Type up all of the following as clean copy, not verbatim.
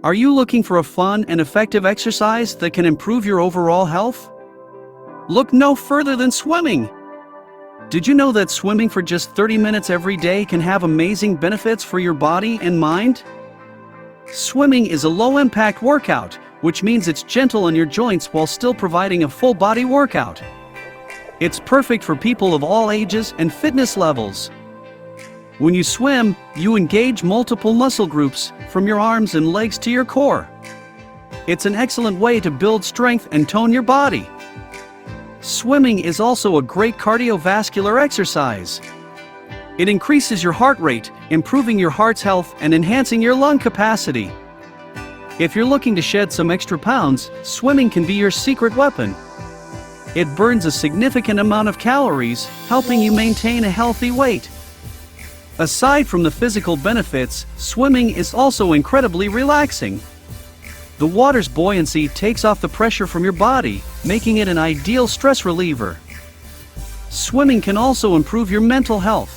Are you looking for a fun and effective exercise that can improve your overall health? Look no further than swimming. Did you know that swimming for just 30 minutes every day can have amazing benefits for your body and mind? Swimming is a low-impact workout, which means it's gentle on your joints while still providing a full-body workout. It's perfect for people of all ages and fitness levels. When you swim, you engage multiple muscle groups, from your arms and legs to your core. It's an excellent way to build strength and tone your body. Swimming is also a great cardiovascular exercise. It increases your heart rate, improving your heart's health and enhancing your lung capacity. If you're looking to shed some extra pounds, swimming can be your secret weapon. It burns a significant amount of calories, helping you maintain a healthy weight. Aside from the physical benefits, swimming is also incredibly relaxing. The water's buoyancy takes off the pressure from your body, making it an ideal stress reliever. Swimming can also improve your mental health.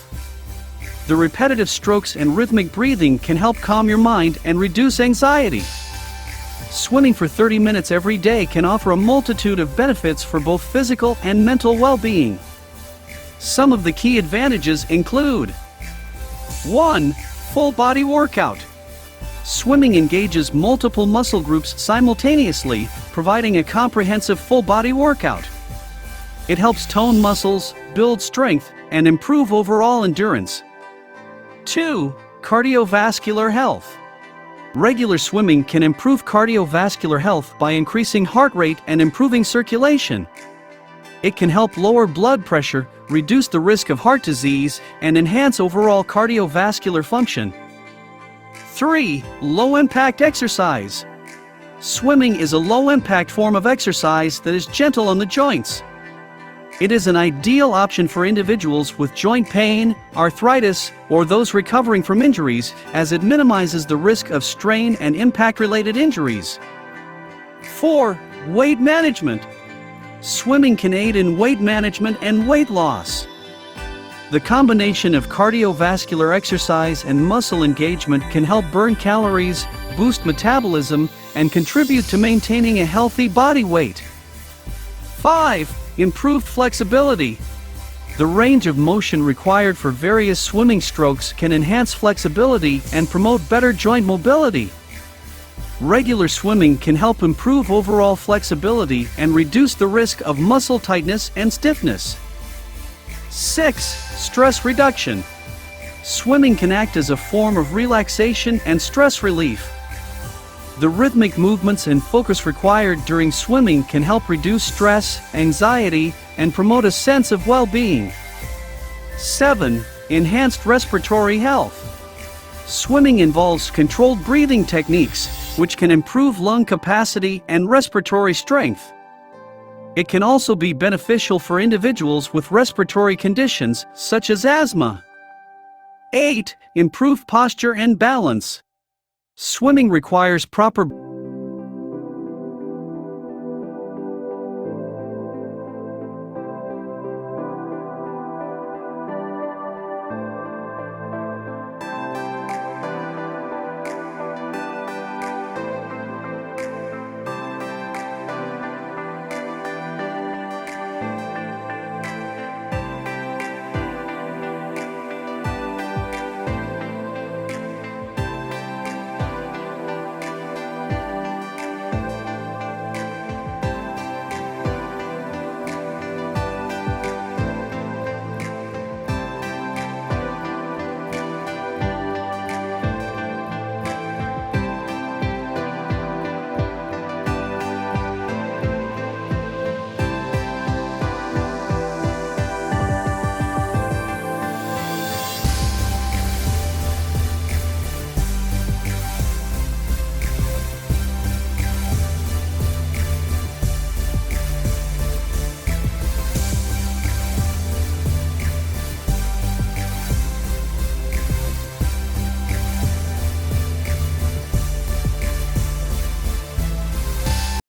The repetitive strokes and rhythmic breathing can help calm your mind and reduce anxiety. Swimming for 30 minutes every day can offer a multitude of benefits for both physical and mental well-being. Some of the key advantages include: 1. Full body workout. Swimming engages multiple muscle groups simultaneously, providing a comprehensive full body workout. It helps tone muscles, build strength, and improve overall endurance. 2. Cardiovascular health. Regular swimming can improve cardiovascular health by increasing heart rate and improving circulation. It can help lower blood pressure, reduce the risk of heart disease, and enhance overall cardiovascular function. 3. Low-impact exercise. Swimming is a low-impact form of exercise that is gentle on the joints. It is an ideal option for individuals with joint pain, arthritis, or those recovering from injuries, as it minimizes the risk of strain and impact-related injuries. 4. Weight management. Swimming can aid in weight management and weight loss. The combination of cardiovascular exercise and muscle engagement can help burn calories, boost metabolism, and contribute to maintaining a healthy body weight. 5. Improved flexibility. The range of motion required for various swimming strokes can enhance flexibility and promote better joint mobility. Regular swimming can help improve overall flexibility and reduce the risk of muscle tightness and stiffness. 6. Stress reduction. Swimming can act as a form of relaxation and stress relief. The rhythmic movements and focus required during swimming can help reduce stress, anxiety, and promote a sense of well-being. 7. Enhanced respiratory health. Swimming involves controlled breathing techniques, which can improve lung capacity and respiratory strength. It can also be beneficial for individuals with respiratory conditions, such as asthma. 8. Improved posture and balance. Swimming requires proper